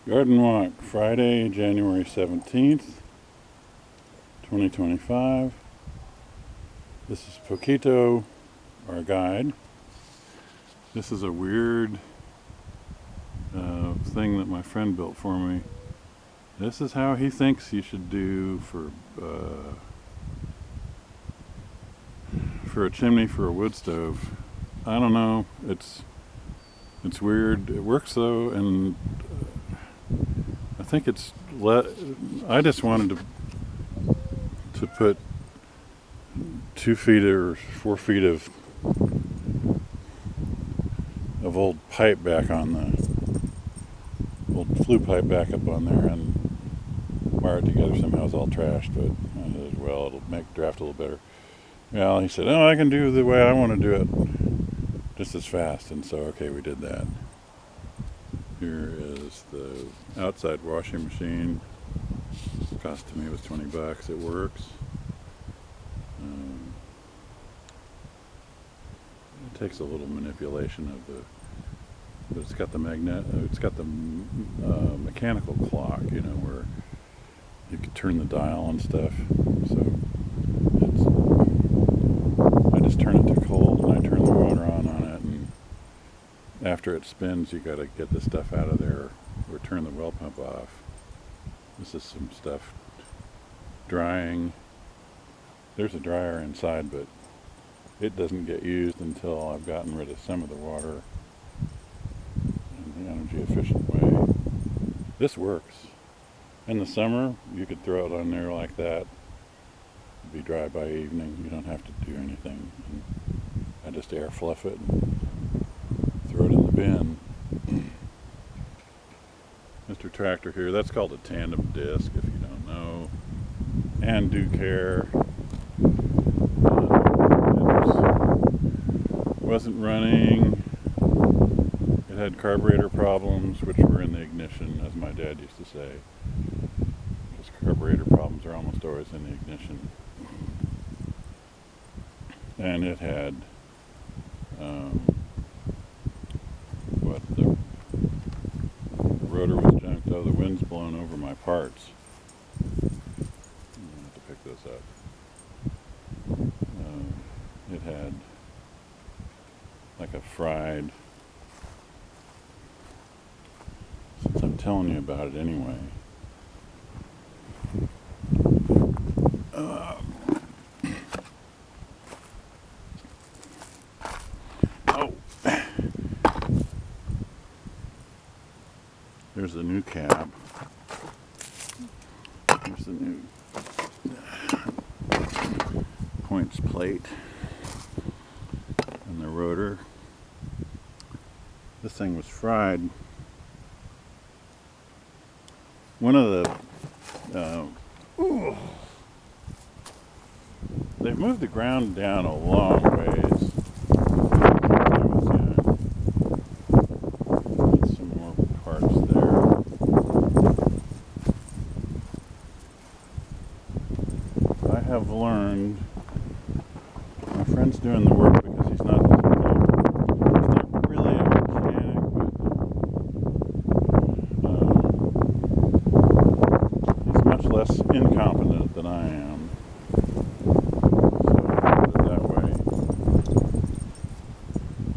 Garden Walk, Friday, January 17th, 2025. This is Poquito, our guide. This is a weird thing that my friend built for me. This is how he thinks you should do for a chimney for a wood stove. I don't know. It's weird. It works though, and I think I just wanted to put 2 feet or 4 feet of old pipe back on the old flue pipe back up on there and wire it together. Somehow it's all trashed, but well, it'll make draft a little better. Well, he said, "Oh, I can do the way I want to do it, just as fast." And so, okay, we did that. Here is the outside washing machine. Cost to me was $20. It works. It takes a little manipulation but it's got the mechanical clock, where you can turn the dial and stuff. So I just turn it to cold and I turn the water on it, and after it spins, you got to get the stuff out of there or turn the well pump off. This is some stuff drying. There's a dryer inside, but it doesn't get used until I've gotten rid of some of the water in the energy efficient way. This works. In the summer, you could throw it on there like that. It'd be dry by evening. You don't have to do anything. And I just air fluff it and throw it in the bin. Mr. Tractor here, that's called a tandem disc if you don't know. And do care. It wasn't running. It had carburetor problems, which were in the ignition, as my dad used to say. Because carburetor problems are almost always in the ignition. And it had the rotor was junked. Oh, the wind's blown over my parts. I'm going to have to pick this up. It had like a fried, since I'm telling you about it anyway. There's the new cab. There's the new points plate and the rotor. This thing was fried. One of the they've moved the ground down a long ways. There's some more parts there. I have learned, my friend's doing the work because he's not really a mechanic, but he's much less incompetent than I am.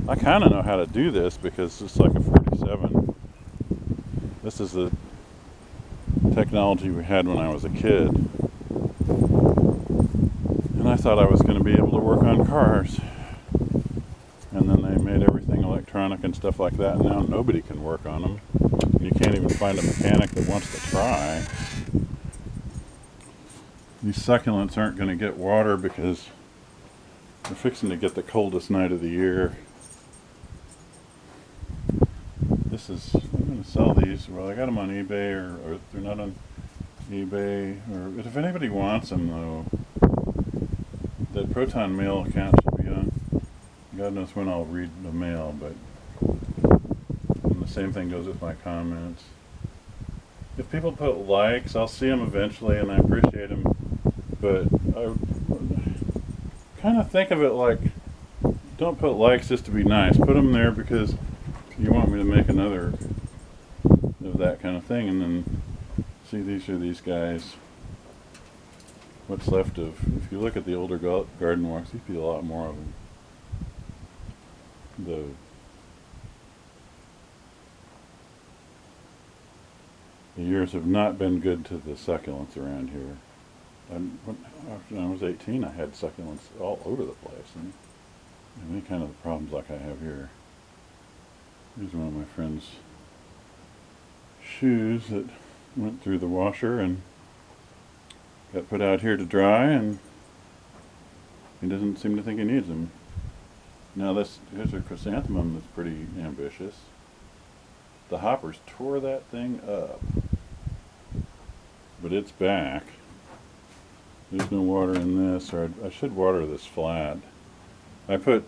I kind of know how to do this because it's like a 47. This is the technology we had when I was a kid. And I thought I was going to be able to work on cars. And then they made everything electronic and stuff like that, and now nobody can work on them. And you can't even find a mechanic that wants to try. These succulents aren't going to get water because they're fixing to get the coldest night of the year. I'm going to sell these. Well, I got them on eBay, or if they're not on eBay, or if anybody wants them though, that Proton Mail account should be on. God knows when I'll read the mail, but and the same thing goes with my comments. If people put likes, I'll see them eventually, and I appreciate them, but I kind of think of it like, don't put likes just to be nice. Put them there because you want me to make another of that kind of thing. And then, see, these are these guys. What's left of, if you look at the older garden walks, you see a lot more of them. The years have not been good to the succulents around here. When I was 18, I had succulents all over the place, and any kind of the problems like I have here. Here's one of my friend's shoes that went through the washer and got put out here to dry, and he doesn't seem to think he needs them. Now here's a chrysanthemum that's pretty ambitious. The hoppers tore that thing up, but it's back. There's no water in this, or I should water this flat. I put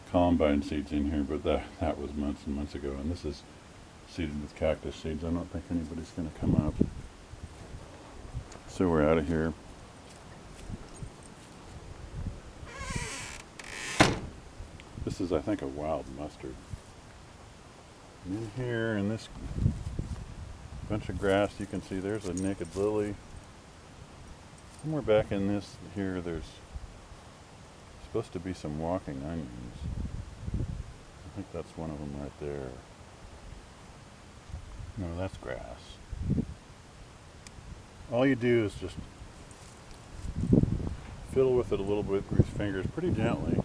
columbine seeds in here, but that was months and months ago, and this is seeded with cactus seeds. I don't think anybody's going to come up. So we're out of here. This is, I think, a wild mustard. And in here, in this bunch of grass, you can see there's a naked lily. Somewhere back in this here, there's supposed to be some walking onions. I think that's one of them right there. No, that's grass. All you do is just fiddle with it a little bit with your fingers pretty gently,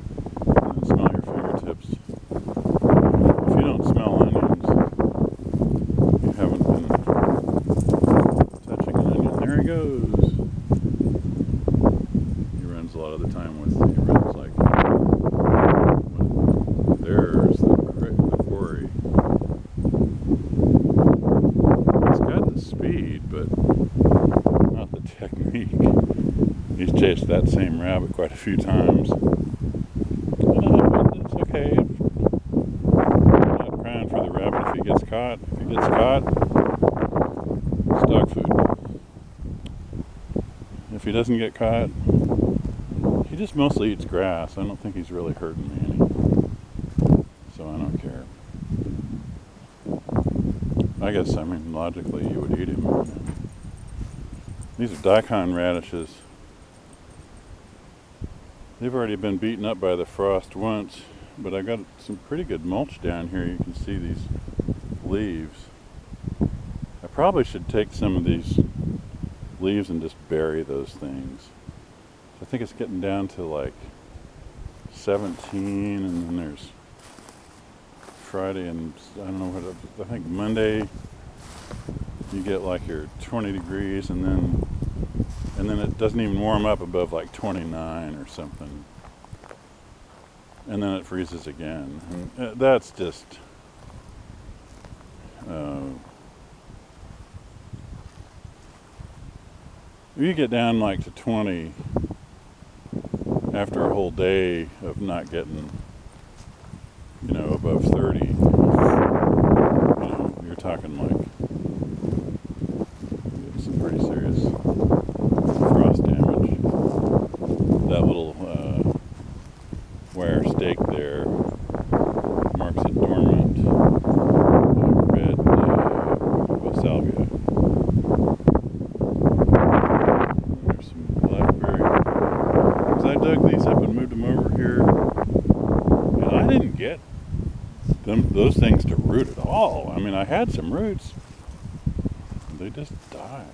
and then smell your fingertips. If you don't smell onions, you haven't been touching an onion. There he goes. He runs a lot of the time with, he runs like, there's the quarry. He's got the speed, but not the technique. He's chased that same rabbit quite a few times. But it's okay. I'm not crying for the rabbit if he gets caught. If he gets caught, it's dog food. If he doesn't get caught, he just mostly eats grass. I don't think he's really hurting me any. So I don't care. I guess, I mean, logically you would eat him. These are daikon radishes. They've already been beaten up by the frost once, but I got some pretty good mulch down here. You can see these leaves. I probably should take some of these leaves and just bury those things. I think it's getting down to like 17, and then there's Friday and I don't know what, I think Monday you get like your 20 degrees, and then it doesn't even warm up above like 29 or something, and then it freezes again, and that's just you get down like to 20 after a whole day of not getting, above 30. You're talking like some pretty serious frost damage. That little wire stake there marks a dormant red salvia. There's some blackberry. Because I dug these up and moved them over here, and I didn't get those things to root at all. I mean, I had some roots. They just die.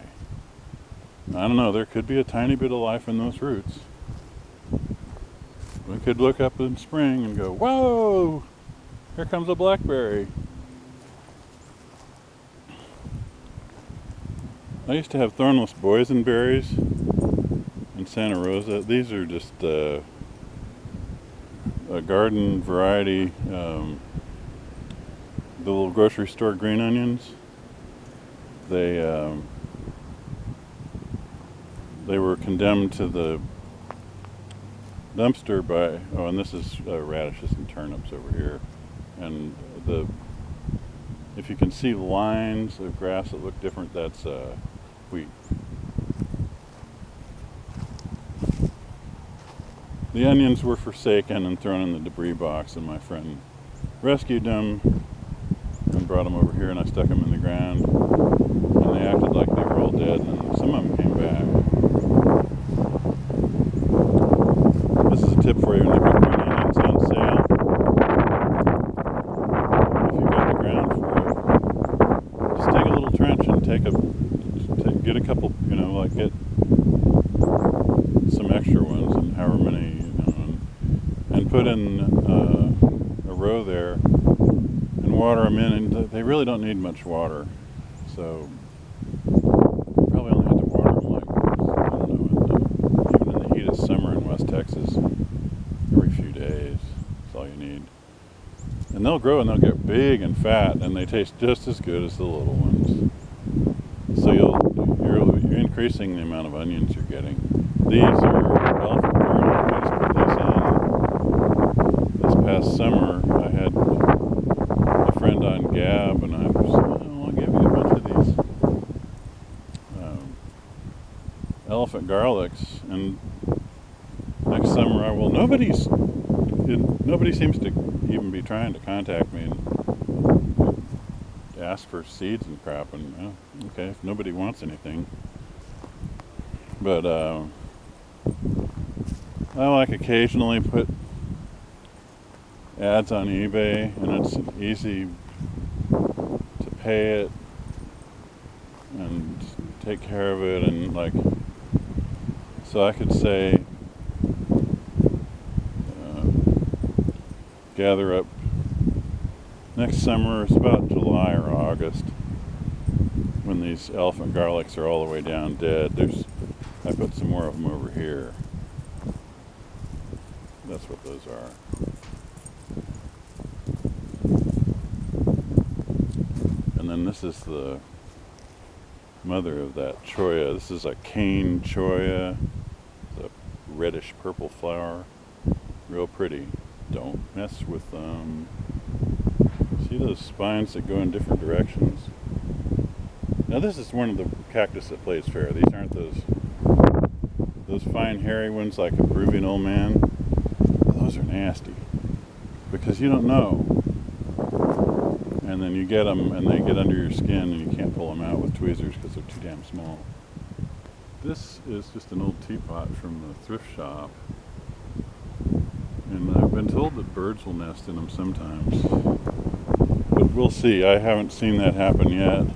I don't know, there could be a tiny bit of life in those roots. We could look up in spring and go, whoa, here comes a blackberry. I used to have thornless boysenberries in Santa Rosa. These are just a garden variety, the little grocery store green onions. They were condemned to the dumpster by, and this is radishes and turnips over here, and if you can see lines of grass that look different, that's wheat. The onions were forsaken and thrown in the debris box, and my friend rescued them and brought them over here and I stuck them in the ground, and they acted like they were all dead, and some of them came back. This is a tip for you when you put green onions on sale. If you've got the ground for it, just take a little trench and get a couple, like get some extra ones, and however many, and put in a row there, and water them in, and they really don't need much water, so probably only have to water them like, I don't know, even in the heat of summer in West Texas, every few days. That's all you need. And they'll grow and they'll get big and fat, and they taste just as good as the little ones. So you're increasing the amount of onions you're getting. These are elephant garlic. I just put these in this past summer. I had a friend on Gab, and I was, I'll give you a bunch of these elephant garlics, and next summer I will. Nobody seems to even be trying to contact me and ask for seeds and crap, and okay, if nobody wants anything. But I like occasionally put ads on eBay, and it's easy to pay it and take care of it, and so I could say gather up next summer. It's about July or August when these elephant garlics are all the way down dead. I put some more of them over here. That's what those are. And then this is the mother of that cholla. This is a cane cholla. It's a reddish purple flower. Real pretty. Don't mess with them. See those spines that go in different directions? Now this is one of the cactus that plays fair. These aren't those fine hairy ones like a Peruvian old man. Those are nasty because you don't know. And then you get them and they get under your skin and you can't pull them out with tweezers because they're too damn small. This is just an old teapot from the thrift shop. And I've been told that birds will nest in them sometimes. But we'll see. I haven't seen that happen yet.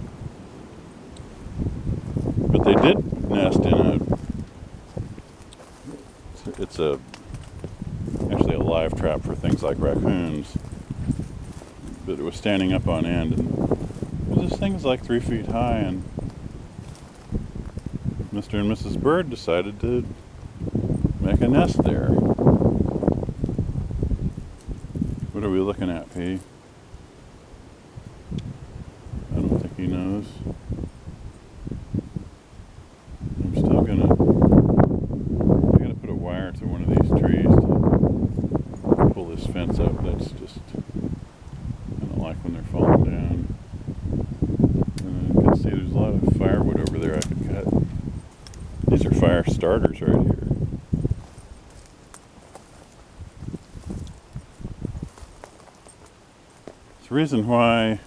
But they did nest in it's actually a live trap for things like raccoons. But it was standing up on end, and this thing's like 3 feet high, and Mr. and Mrs. Bird decided to make a nest there. What are we looking at, P? I don't think he knows. I'm still I gotta put a wire to one of these trees to pull this fence up. That's just, I don't like when they're falling down. And you can see there's a lot of firewood over there I could cut. These are fire starters right here. It's the reason why,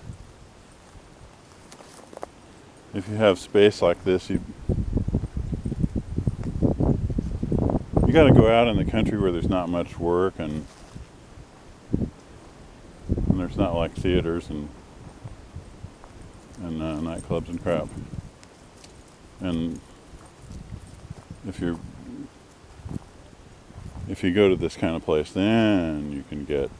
if you have space like this, you got to go out in the country where there's not much work, and there's not like theaters and nightclubs and crap. And if you go to this kind of place, then you can get